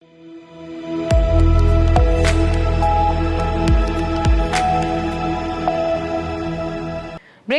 Break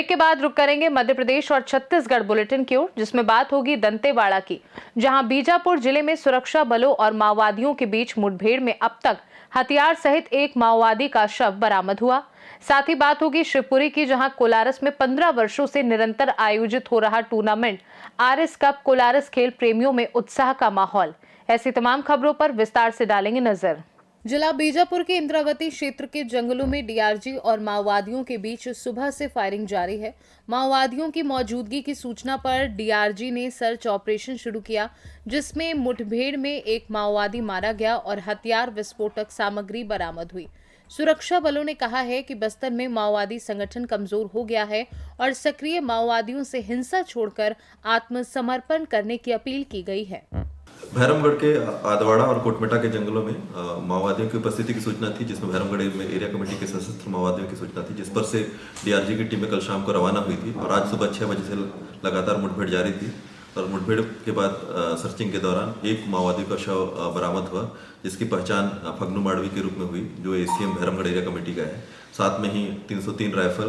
के बाद रुक करेंगे मध्य प्रदेश और छत्तीसगढ़ बुलेटिन की ओर, जिसमें बात होगी दंतेवाड़ा की, जहां बीजापुर जिले में सुरक्षा बलों और माओवादियों के बीच मुठभेड़ में अब तक हथियार सहित एक माओवादी का शव बरामद हुआ। साथ ही बात होगी शिवपुरी की, जहां कोलारस में 15 वर्षों से निरंतर आयोजित हो रहा टूर्नामेंट आरएस कप कोलारस खेल प्रेमियों में उत्साह का माहौल। ऐसी तमाम खबरों पर विस्तार से डालेंगे नजर। जिला बीजापुर के इंद्रावती क्षेत्र के जंगलों में डीआरजी और माओवादियों के बीच सुबह से फायरिंग जारी है। माओवादियों की मौजूदगी की सूचना पर डीआरजी ने सर्च ऑपरेशन शुरू किया, जिसमें मुठभेड़ में एक माओवादी मारा गया और हथियार विस्फोटक सामग्री बरामद हुई। सुरक्षा बलों ने कहा है कि बस्तर में माओवादी संगठन कमजोर हो गया है और सक्रिय माओवादियों से हिंसा छोड़कर आत्मसमर्पण करने की अपील की गई है। भैरमगढ़ के आदवाड़ा और कोटमेटा के जंगलों में माओवादियों की उपस्थिति की सूचना थी, जिसमें भैरमगढ़ में एरिया कमेटी के सशस्त्र माओवादियों की सूचना थी, जिस पर से डीआरजी की टीमें कल शाम को रवाना हुई थी और आज सुबह 6 बजे से लगातार मुठभेड़ जारी थी। और मुठभेड़ के बाद सर्चिंग के दौरान एक माओवादी का शव बरामद हुआ, जिसकी पहचान फगनू माड़वी के रूप में हुई, जो एसीएम भैरमगढ़ एरिया कमेटी का है। साथ में ही 303 rifle,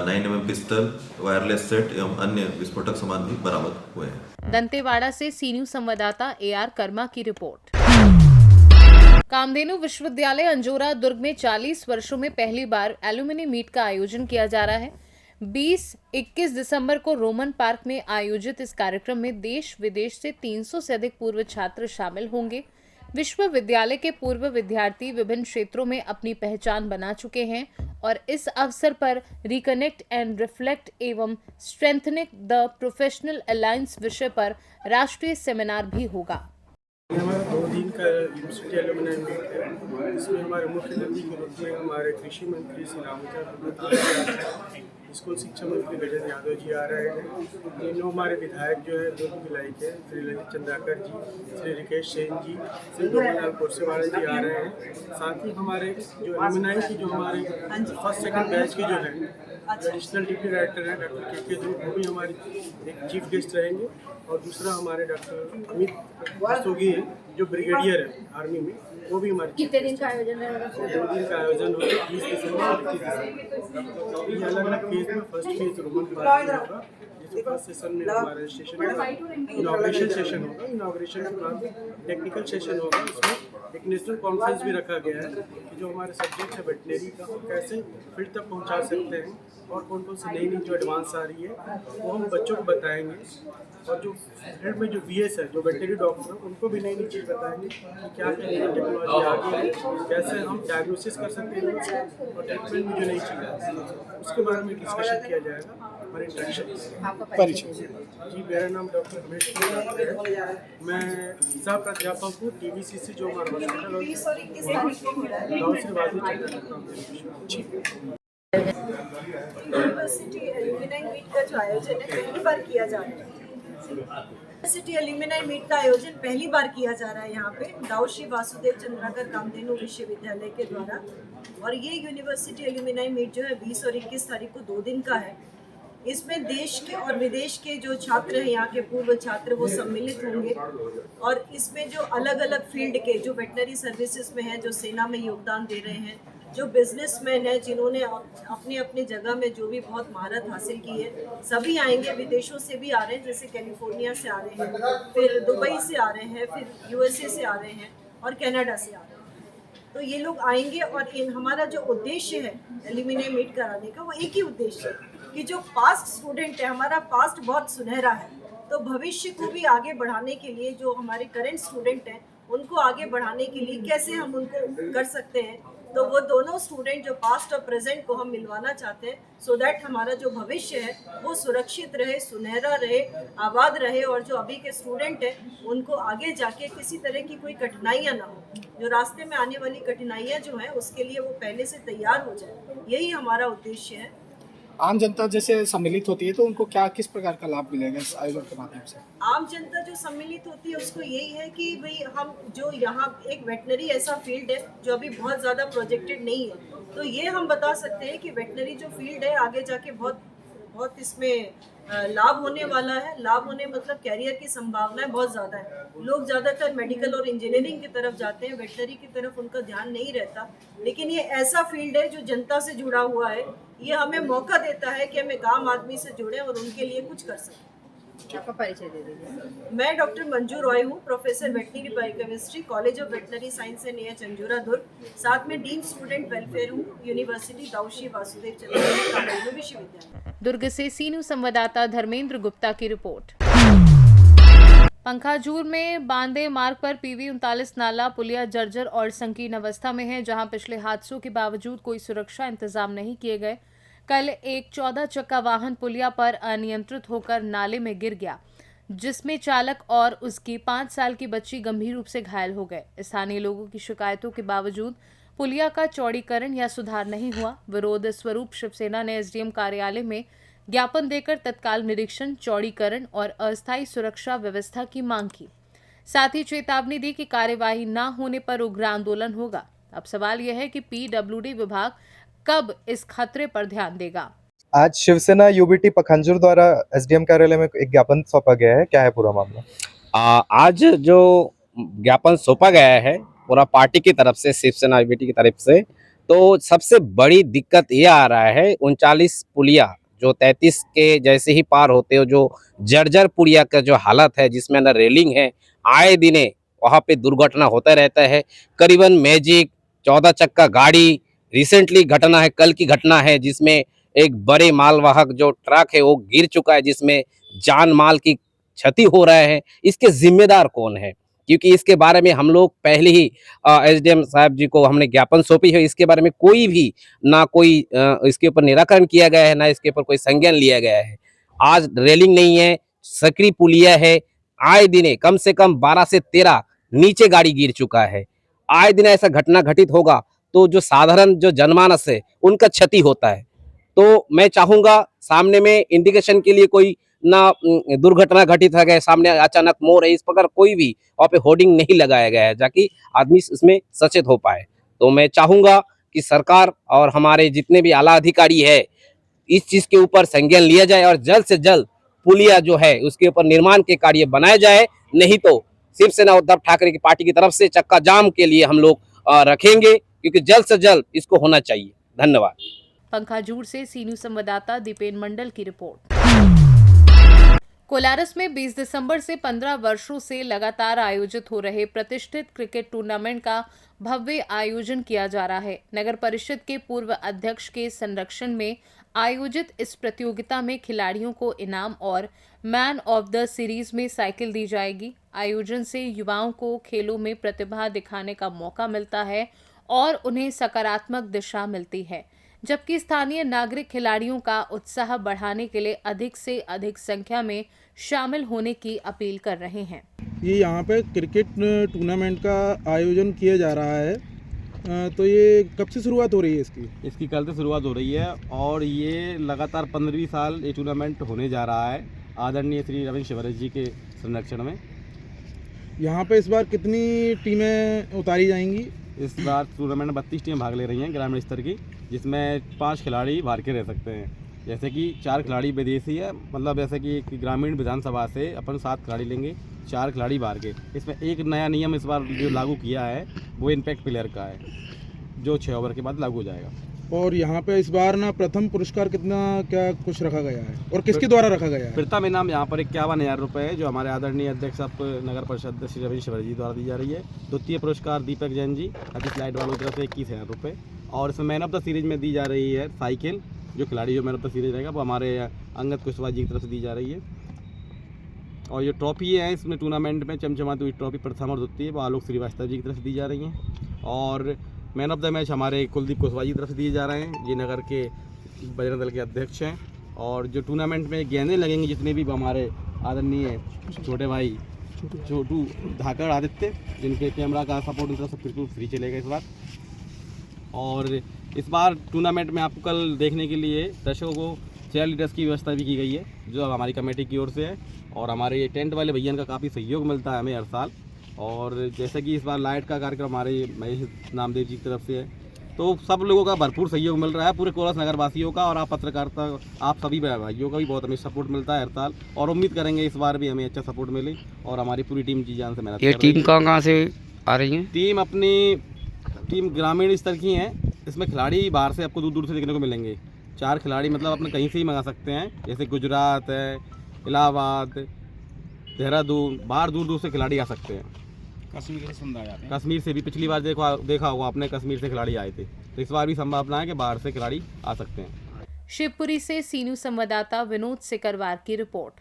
9mm pistol, wireless set एवं अन्य विस्फोटक सामान भी बरामद हुए हैं। दंतेवाड़ा से सी न्यूज संवाददाता AR कर्मा की रिपोर्ट। कामधेनु विश्वविद्यालय अंजोरा दुर्ग में 40 वर्षों में पहली बार एल्यूमिनी मीट का आयोजन किया जा रहा है। 20-21 दिसंबर को रोमन पार्क में आयोजित इस कार्यक्रम में देश विदेश से 300 से अधिक पूर्व छात्र शामिल होंगे। विश्वविद्यालय के पूर्व विद्यार्थी विभिन्न क्षेत्रों में अपनी पहचान बना चुके हैं और इस अवसर पर रिकनेक्ट एंड रिफ्लेक्ट एवं स्ट्रेंथनिंग द प्रोफेशनल अलायंस विषय पर राष्ट्रीय सेमिनार भी होगा। हमारा 2 दिन का यूनिवर्सिटी एलुमनाई मीट है। इसमें हमारे मुख्य अतिथि के रूप में हमारे कृषि मंत्री श्री रामचंद्र, स्कूल शिक्षा मंत्री गजेंद्र यादव जी आ रहे हैं। तीनों हमारे विधायक जो है दुर्ग भिलाई के श्री ललित चंद्राकर जी, श्री रिकेश सेन जी, श्री गोविंदलाल कोरसेवाला जी आ रहे हैं। साथ ही हमारे जो एलुमनाई की जो हमारे फर्स्ट सेकंड बैच की जो है एडिशनल डिप्टी डायरेक्टर हैं डॉक्टर के ध्रुव, वो भी हमारी एक चीफ गेस्ट रहेंगे। और दूसरा हमारे डॉक्टर अमित रस्तोगी हैं, जो ब्रिगेडियर है आर्मी में, वो भी हमारे। कितने दिन का आयोजन है? 2 दिन का आयोजन होगा, 20 दिसंबर और 21 दिसंबर। ये अलग अलग फेज में फर्स्ट फेज रोमन पार्क में होगा, जिसमें फर्स्ट सेशन में हमारा सेशन इनॉग्रेशन सेशन होगा। इनॉग्रेशन के बाद टेक्निकल सेशन होगा। इसमें एक नेशनल कॉन्फ्रेंस भी रखा गया है कि जो हमारे सब्जेक्ट है वेटनरी का, कैसे फील्ड तक पहुँचा सकते हैं और कौन कौन सी नई जो एडवांस आ रही है वो हम बच्चों को बताएंगे। और जो फील्ड में जो VS है, जो वेटनरी डॉक्टर, उनको भी नई नई चीज़ बताएंगे कि क्या क्या टेक्नोलॉजी आ गई है, कैसे हम डायग्नोसिस कर सकते हैं और ट्रीटमेंट में जो नई चीज़ है उसके बारे में डिस्कशन किया जाएगा। हमारे परिचय जी, मेरा नाम डॉक्टर रमेश कुमार है। मैं सह प्राध्यापक हूँ TVCC, जो हमारा हॉस्पिटल यूनिवर्सिटी एल्यूमिनाई मीट का जो आयोजन है पहली बार किया जा रहा है। यूनिवर्सिटी एल्यूमिनाई मीट का आयोजन पहली बार किया जा रहा है यहाँ पे दाऊ श्री वासुदेव चंद्राकर कामधेनु विश्वविद्यालय के द्वारा। और ये यूनिवर्सिटी एल्यूमिनाई मीट जो है 20 और 21 तारीख को 2 दिन का है। इसमें देश के और विदेश के जो छात्र हैं, यहाँ के पूर्व छात्र, वो सम्मिलित होंगे। और इसमें जो अलग अलग फील्ड के जो वेटनरी सर्विसेज में हैं, जो सेना में योगदान दे रहे हैं, जो बिजनेसमैन हैं, जिन्होंने अपनी अपनी जगह में जो भी बहुत महारत हासिल की है, सभी आएंगे। विदेशों से भी आ रहे हैं, जैसे कैलिफोर्निया से आ रहे हैं, फिर दुबई से आ रहे हैं, फिर USA से आ रहे हैं और कनाडा से आ रहे हैं। तो ये लोग आएंगे और हमारा जो उद्देश्य है एल्यूमिनाई मीट कराने का, वो एक ही उद्देश्य है कि जो पास्ट स्टूडेंट है, हमारा पास्ट बहुत सुनहरा है, तो भविष्य को भी आगे बढ़ाने के लिए जो हमारे करंट स्टूडेंट हैं उनको आगे बढ़ाने के लिए कैसे हम उनको कर सकते हैं। तो वो दोनों स्टूडेंट जो पास्ट और प्रेजेंट को हम मिलवाना चाहते हैं, सो दैट हमारा जो भविष्य है वो सुरक्षित रहे, सुनहरा रहे, आबाद रहे। और जो अभी के स्टूडेंट हैं उनको आगे जाके किसी तरह की कोई कठिनाइयाँ ना हो, जो रास्ते में आने वाली कठिनाइयाँ जो हैं उसके लिए वो पहले से तैयार हो जाए, यही हमारा उद्देश्य है। आम जनता जैसे सम्मिलित होती है तो उनको क्या किस प्रकार का लाभ मिलेगा इस आयोजन के माध्यम से? आम जनता जो सम्मिलित होती है उसको यही है कि भाई हम जो यहाँ एक वेटनरी ऐसा फील्ड है जो अभी बहुत ज़्यादा प्रोजेक्टेड नहीं है, तो ये हम बता सकते हैं कि वेटनरी जो फील्ड है आगे जाके बहुत बहुत इसमें लाभ होने वाला है। लाभ होने मतलब कैरियर की संभावनाएं बहुत ज़्यादा है। लोग ज़्यादातर मेडिकल और इंजीनियरिंग की तरफ जाते हैं, वेटनरी की तरफ उनका ध्यान नहीं रहता, लेकिन ये ऐसा फील्ड है जो जनता से जुड़ा हुआ है। ये हमें मौका देता है कि हम एक आम आदमी से जुड़ें और उनके लिए कुछ कर सकें। आपका परिचय दे दीजिए। मैं डॉक्टर मंजू रॉय हूँ, professor veterinary biochemistry, college of veterinary science and H अंजूरा दुर्ग। साथ में डीन स्टूडेंट वेलफेयर हूँ, यूनिवर्सिटी दाऊशी वासुदेव चंद्रकर विश्वविद्यालय। दुर्ग से सीनू संवाददाता धर्मेंद्र गुप्ता की रिपोर्ट। पंखाजूर में बांदे मार्ग पर PV 39 नाला पुलिया जर्जर और संकीर्ण अवस्था में है, जहां पिछले हादसों के बावजूद कोई सुरक्षा इंतजाम नहीं किए गए। कल एक 14 चक्का वाहन पुलिया पर अनियंत्रित होकर नाले में गिर गया, जिसमें चालक और उसकी 5 साल की बच्ची गंभीर रूप से घायल हो गए। स्थानीय लोगों की शिकायतों के बावजूद पुलिया का चौड़ीकरण या सुधार नहीं हुआ। विरोध स्वरूप शिवसेना ने SDM कार्यालय में ज्ञापन देकर तत्काल निरीक्षण, चौड़ीकरण और अस्थायी सुरक्षा व्यवस्था की मांग की। साथ ही चेतावनी दी कि कार्यवाही न होने पर उग्र आंदोलन होगा। अब सवाल यह है कि PWD विभाग कब इस खतरे पर ध्यान देगा। आज शिवसेना UBT पखांजूर द्वारा SDM कार्यालय में एक ज्ञापन सौंपा गया है, क्या है पूरा मामला? आज जो ज्ञापन सौंपा गया है पूरा पार्टी की तरफ से, शिवसेना UBT की तरफ से, तो सबसे बड़ी दिक्कत ये आ रहा है 39 पुलिया जो 33 के जैसे ही पार होते हो, जो जर्जर पुलिया का जो हालत है जिसमें अंदर रेलिंग है, आए दिने वहाँ पे दुर्घटना होता रहता है। करीबन मैजिक 14 चक्का गाड़ी, रिसेंटली घटना है, कल की घटना है जिसमें एक बड़े मालवाहक जो ट्रक है वो गिर चुका है, जिसमें जान माल की क्षति हो रहा है। इसके जिम्मेदार कौन है? क्योंकि इसके बारे में हम लोग पहले ही SDM साहब जी को हमने ज्ञापन सौंपी है। इसके बारे में कोई भी ना कोई इसके ऊपर निराकरण किया गया है, ना इसके ऊपर कोई संज्ञान लिया गया है। आज रेलिंग नहीं है, सक्रिय पुलिया है, आए दिने कम से कम 12 से 13 नीचे गाड़ी गिर चुका है। आए दिन ऐसा घटना घटित होगा तो जो साधारण जो जनमानस है उनका क्षति होता है। तो मैं चाहूंगा सामने में इंडिकेशन के लिए कोई ना दुर्घटना घटित है गए, सामने अचानक मोड़ है, इस प्रकार कोई भी वहाँ पे होर्डिंग नहीं लगाया गया है ताकि आदमी इसमें सचेत हो पाए। तो मैं चाहूंगा कि सरकार और हमारे जितने भी आला अधिकारी है इस चीज के ऊपर संज्ञान लिया जाए और जल्द से जल्द पुलिया जो है उसके ऊपर निर्माण के कार्य बनाए जाए। नहीं तो शिवसेना उद्धव ठाकरे की पार्टी की तरफ से चक्का जाम के लिए हम लोग रखेंगे, क्योंकि जल्द से जल्द इसको होना चाहिए। धन्यवाद। पंखाजूर से सीनू संवाददाता दीपेन मंडल की रिपोर्ट। कोलारस में 20 दिसंबर से 15 वर्षों से लगातार आयोजित हो रहे प्रतिष्ठित क्रिकेट टूर्नामेंट का भव्य आयोजन किया जा रहा है। नगर परिषद के पूर्व अध्यक्ष के संरक्षण में आयोजित इस प्रतियोगिता में खिलाड़ियों को इनाम और मैन ऑफ द सीरीज में साइकिल दी जाएगी। आयोजन से युवाओं को खेलों में प्रतिभा दिखाने का मौका मिलता है और उन्हें सकारात्मक दिशा मिलती है, जबकि स्थानीय नागरिक खिलाड़ियों का उत्साह बढ़ाने के लिए अधिक से अधिक संख्या में शामिल होने की अपील कर रहे हैं। ये यहाँ पे क्रिकेट टूर्नामेंट का आयोजन किया जा रहा है, तो ये कब से शुरुआत हो रही है इसकी? कल से शुरुआत हो रही है और ये लगातार 15वीं साल ये टूर्नामेंट होने जा रहा है आदरणीय श्री रविंद्र शिवराज जी के संरक्षण में। यहाँ पे इस बार कितनी टीमें उतारी जाएंगी? इस बार टूर्नामेंट में 32 टीमें भाग ले रही हैं ग्रामीण स्तर की, जिसमें 5 खिलाड़ी बाहर के रह सकते हैं। जैसे कि 4 खिलाड़ी विदेशी है, मतलब जैसे कि ग्रामीण विधानसभा से अपन 7 खिलाड़ी लेंगे, 4 खिलाड़ी बाहर के। इसमें एक नया नियम इस बार जो लागू किया है वो इम्पैक्ट प्लेयर का है, जो 6 ओवर के बाद लागू हो जाएगा। और यहाँ पे इस बार ना प्रथम पुरस्कार कितना क्या कुछ रखा गया है और किसके द्वारा रखा गया है? प्रथम इनाम यहाँ पर 51,000 रुपये है, जो हमारे आदरणीय अध्यक्ष नगर परिषद श्री रविंद्र शिवराज जी द्वारा दी जा रही है। द्वितीय पुरस्कार दीपक जैन जी अतिश लाइट वालों की तरफ से 21,000 रुपये, और इसमें मैन ऑफ द सीरीज में दी जा रही है साइकिल। जो खिलाड़ी जो मैन ऑफ द सीरीज रहेगा वो हमारे अंगद कुशवाहा जी की तरफ से दी जा रही है। और ये ट्रॉफी है इसमें टूर्नामेंट में चमचमाती हुई ट्रॉफी प्रथम और द्वितीय वो आलोक श्रीवास्तव जी की तरफ से दी जा रही हैं। और मैन ऑफ द मैच हमारे कुलदीप कुशवाहा जी की तरफ से दिए जा रहे हैं, ये नगर के बजरंग दल के अध्यक्ष हैं। और जो टूर्नामेंट में गेंदें लगेंगी जितने भी हमारे आदरणीय छोटे भाई छोटू धाकड़ आदित्य, जिनके कैमरा का सपोर्ट उनका सब बिल्कुल फ्री चलेगा इस बार। और इस बार टूर्नामेंट में आपको कल देखने के लिए दर्शकों को चेयर लीडर्स की व्यवस्था भी की गई है, जो हमारी कमेटी की ओर से है। और हमारे ये टेंट वाले भैया का काफ़ी सहयोग मिलता है हमें हर साल। और जैसे कि इस बार लाइट का कार्यक्रम हमारे महेश नामदेव जी की तरफ से है, तो सब लोगों का भरपूर सहयोग मिल रहा है, पूरे कोलास नगर वासियों का और आप पत्रकारिता आप सभी भाइयों का भी बहुत हमें सपोर्ट मिलता है हर साल, और उम्मीद करेंगे इस बार भी हमें अच्छा सपोर्ट मिले और हमारी पूरी टीम जी जान से मेहनत ये कर रही टीम है। कहाँ से आ रही है? टीम ग्रामीण स्तर की हैं, इसमें खिलाड़ी बाहर से आपको दूर दूर से देखने को मिलेंगे। 4 खिलाड़ी मतलब अपने कहीं से ही मंगा सकते हैं, जैसे गुजरात है, इलाहाबाद, देहरादून, बाहर दूर दूर से खिलाड़ी आ सकते हैं। कश्मीर से भी पिछली बार देखा होगा आपने, कश्मीर से खिलाड़ी आए थे, तो इस बार भी संभावना है कि बाहर से खिलाड़ी आ सकते हैं। शिवपुरी से सी न्यूज संवाददाता विनोद सिकरवार की रिपोर्ट।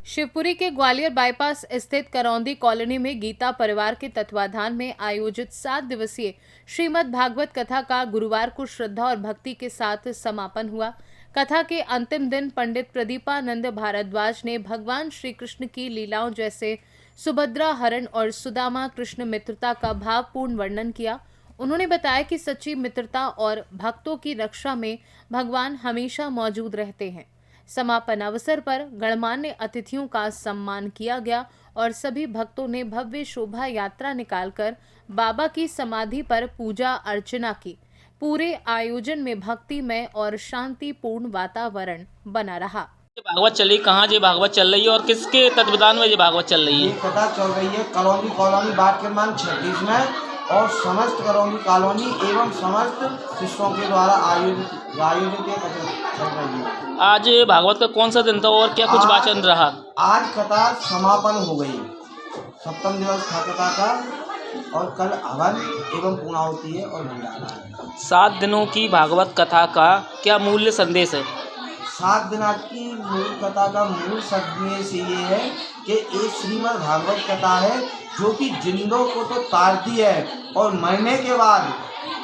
शिवपुरी के ग्वालियर बाईपास स्थित करौंदी कॉलोनी में गीता परिवार के तत्वाधान में आयोजित 7 दिवसीय श्रीमद् भागवत कथा का गुरुवार को श्रद्धा और भक्ति के साथ समापन हुआ। कथा के अंतिम दिन पंडित प्रदीपानंद भारद्वाज ने भगवान श्री कृष्ण की लीलाओं जैसे सुभद्रा हरण और सुदामा कृष्ण मित्रता का भावपूर्ण वर्णन किया। उन्होंने बताया कि सच्ची मित्रता और भक्तों की रक्षा में भगवान हमेशा मौजूद रहते हैं। समापन अवसर पर गणमान्य अतिथियों का सम्मान किया गया और सभी भक्तों ने भव्य शोभा यात्रा निकालकर बाबा की समाधि पर पूजा अर्चना की। पूरे आयोजन में भक्तिमय और शांतिपूर्ण वातावरण बना रहा। भागवत चल रही, कहाँ ये भागवत चल रही है और किसके तत्वाधान में ये भागवत चल रही है? ये कथा चल रही है करौंदी कॉलोनी वार्ड क्रमांक 36 में, और समस्त करौंदी कॉलोनी एवं समस्त शिष्यों के द्वारा आयोजित ये कथा चल रही है। आज भागवत का कौन सा दिन था और क्या कुछ वाचन रहा? आज कथा समापन हो गई, 7वां दिवस था कथा का, और कल हवन एवं पूर्णाहुति है और भंडारा है। 7 दिनों की भागवत कथा का क्या मूल्य संदेश है? 7 दिनों की मूल कथा का मूल संदेश ये है कि एक श्रीमद् भागवत कथा है जो कि जिंदों को तो तारती है, और मरने के बाद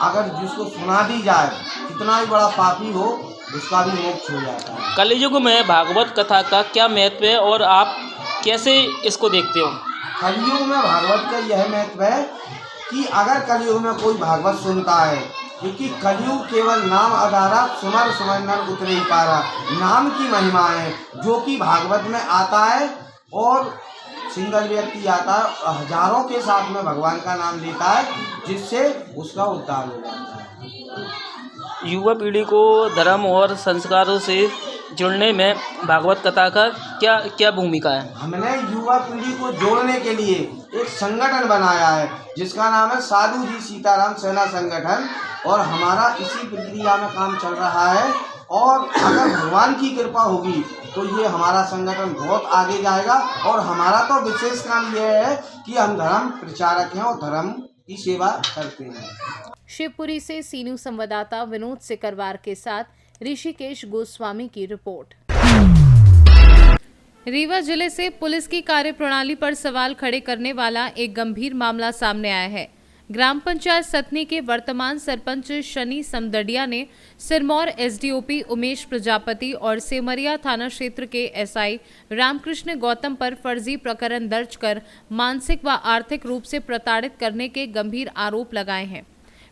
अगर जिसको सुना दी जाए, कितना ही बड़ा पापी हो उसका भी मोक्ष हो जाता है। कलयुग में भागवत कथा का क्या महत्व है और आप कैसे इसको देखते हो? कलयुग में भागवत का यह महत्व है कि अगर कलयुग में कोई भागवत सुनता है, क्योंकि कलयुग केवल नाम आधारा, सुमर सुमर नर उतरे ही पारा, नाम की महिमा है जो कि भागवत में आता है, और सिंगल व्यक्ति आता है और हजारों के साथ में भगवान का नाम लेता है, जिससे उसका उद्धार हो जाता है। युवा पीढ़ी को धर्म और संस्कारों से जुड़ने में भागवत कथा का क्या भूमिका है? हमने युवा पीढ़ी को जोड़ने के लिए एक संगठन बनाया है जिसका नाम है साधु जी सीताराम सेना संगठन, और हमारा इसी प्रक्रिया में काम चल रहा है, और अगर भगवान की कृपा होगी तो ये हमारा संगठन बहुत आगे जाएगा। और हमारा तो विशेष काम यह है कि हम धर्म प्रचारक हैं और धर्म की सेवा करते हैं। शिवपुरी से सी न्यूज संवाददाता विनोद सिकरवार के साथ ऋषिकेश गोस्वामी की रिपोर्ट। रीवा जिले से पुलिस की कार्यप्रणाली पर सवाल खड़े करने वाला एक गंभीर मामला सामने आया है। ग्राम पंचायत सतनी के वर्तमान सरपंच शनि समदड़िया ने सिरमौर एसडीओपी उमेश प्रजापति और सेमरिया थाना क्षेत्र के एसआई रामकृष्ण गौतम पर फर्जी प्रकरण दर्ज कर मानसिक व आर्थिक रूप से प्रताड़ित करने के गंभीर आरोप लगाए हैं।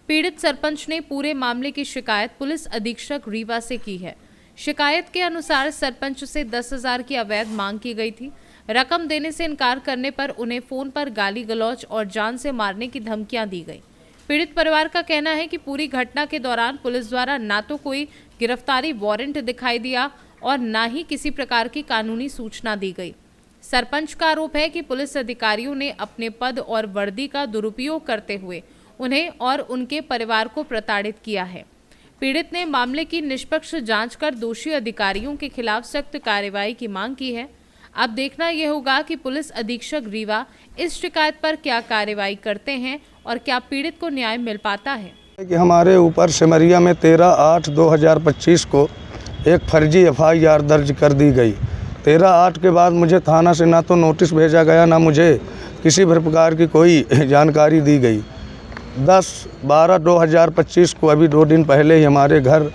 पीड़ित सरपंच ने पूरे मामले की शिकायत पुलिस अधीक्षक रीवा से की है। शिकायत के अनुसार सरपंच से 10,000 की अवैध मांग की गई थी। रकम देने से इनकार करने पर उन्हें फोन पर गाली गलौज और जान से मारने की धमकियां दी गई। पीड़ित परिवार का कहना है कि पूरी घटना के दौरान पुलिस द्वारा ना तो कोई गिरफ्तारी वारंट दिखाई दिया और ना ही किसी प्रकार की कानूनी सूचना दी गई। सरपंच का आरोप है कि पुलिस अधिकारियों ने अपने पद और वर्दी का दुरुपयोग करते हुए उन्हें और उनके परिवार को प्रताड़ित किया है। पीड़ित ने मामले की निष्पक्ष जांच कर दोषी अधिकारियों के खिलाफ सख्त कार्रवाई की मांग की है। अब देखना यह होगा कि पुलिस अधीक्षक रीवा इस शिकायत पर क्या कार्रवाई करते हैं और क्या पीड़ित को न्याय मिल पाता है। कि हमारे ऊपर सिमरिया में 13/8/2025 को एक फर्जी FIR दर्ज कर दी गई। 13/8 के बाद मुझे थाना से ना तो नोटिस भेजा गया, ना मुझे किसी भी प्रकार की कोई जानकारी दी गई। 10/12/2025 को अभी 2 दिन पहले ही हमारे घर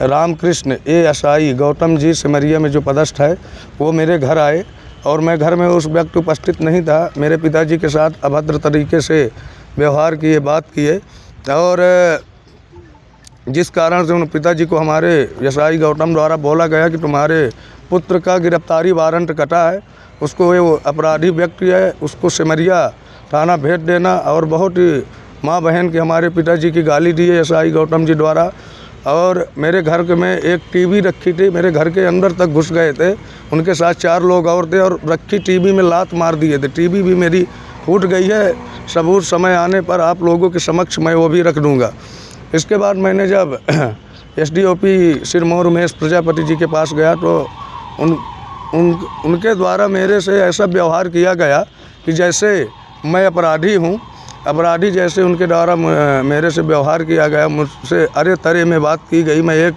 रामकृष्ण ASI गौतम जी सिमरिया में जो पदस्थ है वो मेरे घर आए, और मैं घर में उस वक्त उपस्थित नहीं था। मेरे पिताजी के साथ अभद्र तरीके से व्यवहार किए, बात किए, और जिस कारण से उन पिताजी को हमारे SI गौतम द्वारा बोला गया कि तुम्हारे पुत्र का गिरफ्तारी वारंट कटा है, उसको वो अपराधी व्यक्ति है, उसको सिमरिया थाना भेज देना, और बहुत ही माँ बहन की हमारे पिताजी की गाली दी है एसआई गौतम जी द्वारा। और मेरे घर के में एक टीवी रखी थी, मेरे घर के अंदर तक घुस गए थे, उनके साथ 4 लोग और थे और रखी टीवी में लात मार दिए थे। टीवी भी मेरी फूट गई है, सबूत समय आने पर आप लोगों के समक्ष मैं वो भी रख दूँगा। इसके बाद मैंने जब एसडीओपी सिरमौर उमेश प्रजापति जी के पास गया तो उनके द्वारा मेरे से ऐसा व्यवहार किया गया कि जैसे मैं अपराधी हूँ, अपराधी जैसे उनके द्वारा मेरे से व्यवहार किया गया, मुझसे अरे तरे में बात की गई। मैं एक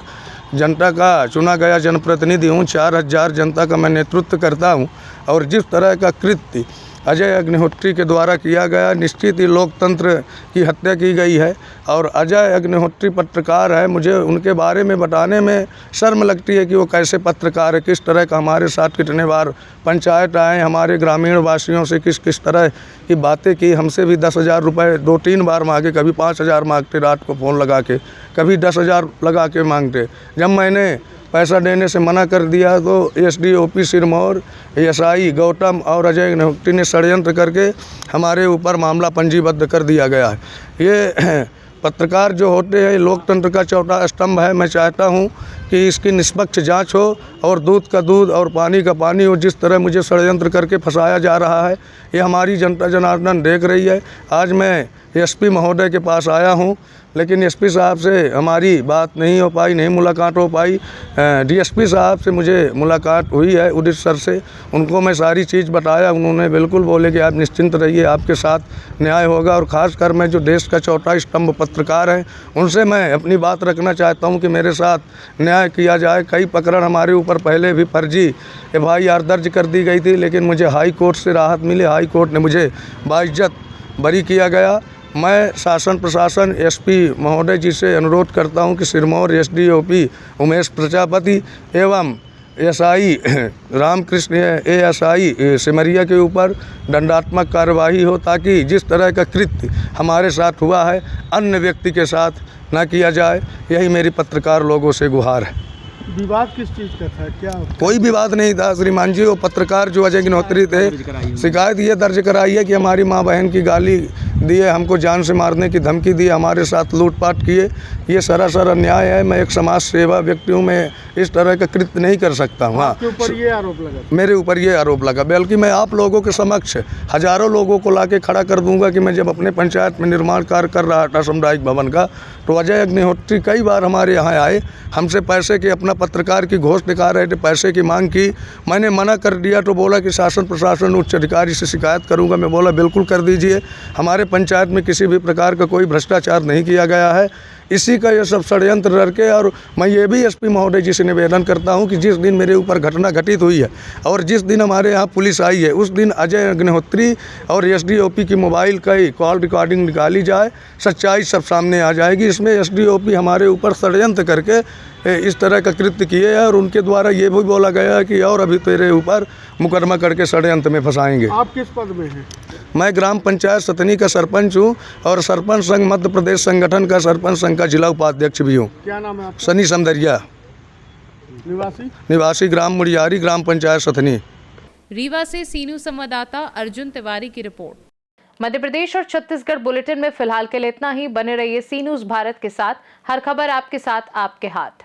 जनता का चुना गया जनप्रतिनिधि हूँ, 4000 जनता का मैं नेतृत्व करता हूँ और जिस तरह का कृत्य अजय अग्निहोत्री के द्वारा किया गया, निश्चित ही लोकतंत्र की हत्या की गई है। और अजय अग्निहोत्री पत्रकार है, मुझे उनके बारे में बताने में शर्म लगती है कि वो कैसे पत्रकार है, किस तरह का हमारे साथ कितने बार पंचायत आए, हमारे ग्रामीण वासियों से किस किस तरह की बातें की। हमसे भी 10,000 रुपये 2-3 बार मांगे, कभी 5,000 मांगते रात को फ़ोन लगा के, कभी 10,000 लगा के मांगते। जब मैंने पैसा देने से मना कर दिया तो एसडीओपी सिरमौर, एसआई गौतम और अजय अग्निहोत्री ने षड्यंत्र करके हमारे ऊपर मामला पंजीबद्ध कर दिया गया है। ये पत्रकार जो होते हैं लोकतंत्र का चौथा स्तंभ है। मैं चाहता हूं कि इसकी निष्पक्ष जांच हो और दूध का दूध और पानी का पानी हो। जिस तरह मुझे षड्यंत्र करके फंसाया जा रहा है, ये हमारी जनता जनार्दन देख रही है। आज मैं एसपी महोदय के पास आया हूं, लेकिन एसपी साहब से हमारी बात नहीं हो पाई, नहीं मुलाकात हो पाई। डीएसपी साहब से मुझे मुलाकात हुई है, उदित सर से, उनको मैं सारी चीज़ बताया। उन्होंने बिल्कुल बोले कि आप निश्चिंत रहिए, आपके साथ न्याय होगा। और ख़ासकर मैं जो देश का चौथा स्तंभ पत्रकार हैं, उनसे मैं अपनी बात रखना चाहता हूं कि मेरे साथ न्याय किया जाए। कई प्रकरण हमारे ऊपर पहले भी फर्जी FIR दर्ज कर दी गई थी, लेकिन मुझे हाई कोर्ट से राहत मिली। हाई कोर्ट ने मुझे बाइज्जत बरी किया गया। मैं शासन प्रशासन एसपी महोदय जी से अनुरोध करता हूं कि सिरमौर एसडीओपी उमेश प्रजापति एवं एसआई रामकृष्ण ASI सिमरिया के ऊपर दंडात्मक कार्यवाही हो, ताकि जिस तरह का कृत्य हमारे साथ हुआ है अन्य व्यक्ति के साथ ना किया जाए। यही मेरी पत्रकार लोगों से गुहार है। विवाद किस चीज़ का था, क्या कोई विवाद नहीं था श्रीमान जी। वो पत्रकार जो अजय अग्निहोत्री थे, शिकायत ये दर्ज कराई है कि हमारी माँ बहन की गाली दिए, हमको जान से मारने की धमकी दी, हमारे साथ लूटपाट किए। ये सरासर अन्याय है। मैं एक समाज सेवा व्यक्ति हूँ, मैं इस तरह का कृत्य नहीं कर सकता हूँ। हाँ, ये आरोप लगा, मेरे ऊपर ये आरोप लगा, बल्कि मैं आप लोगों के समक्ष हजारों लोगों को लाके खड़ा कर दूंगा कि मैं जब अपने पंचायत में निर्माण कार्य कर रहा था सामुदायिक भवन का, तो अजय अग्निहोत्री कई बार हमारे यहाँ आए, हमसे पैसे की, अपना पत्रकार की घोष दिखा रहे थे, पैसे की मांग की। मैंने मना कर दिया तो बोला कि शासन प्रशासन उच्च अधिकारी से शिकायत करूंगा। मैं बोला बिल्कुल कर दीजिए, हमारे पंचायत में किसी भी प्रकार का कोई भ्रष्टाचार नहीं किया गया है। इसी का ये सब षड्यंत्र करके, और मैं ये भी एसपी महोदय जी से निवेदन करता हूं कि जिस दिन मेरे ऊपर घटना घटित हुई है और जिस दिन हमारे यहाँ पुलिस आई है, उस दिन अजय अग्निहोत्री और एसडीओपी की मोबाइल का ही कॉल रिकॉर्डिंग निकाली जाए, सच्चाई सब सामने आ जाएगी। इसमें एसडीओपी हमारे ऊपर षड्यंत्र करके इस तरह का कृत्य किए हैं और उनके द्वारा ये भी बोला गया है कि और अभी तेरे ऊपर मुकदमा करके षड्यंत्र में फंसाएंगे। आप किस पद में हैं? मैं ग्राम पंचायत सतनी का सरपंच हूँ और सरपंच संघ मध्य प्रदेश संगठन का सरपंच संघ का जिला उपाध्यक्ष भी हूँ। क्या नाम है आपका? सनी समदरिया, निवासी ग्राम मुड़ियारी, ग्राम पंचायत सतनी। रीवा से सीनू संवाददाता अर्जुन तिवारी की रिपोर्ट। मध्य प्रदेश और छत्तीसगढ़ बुलेटिन में फिलहाल के लिए इतना ही। बने रहिए सी न्यूज़ भारत के साथ। हर खबर आपके साथ, आपके हाथ।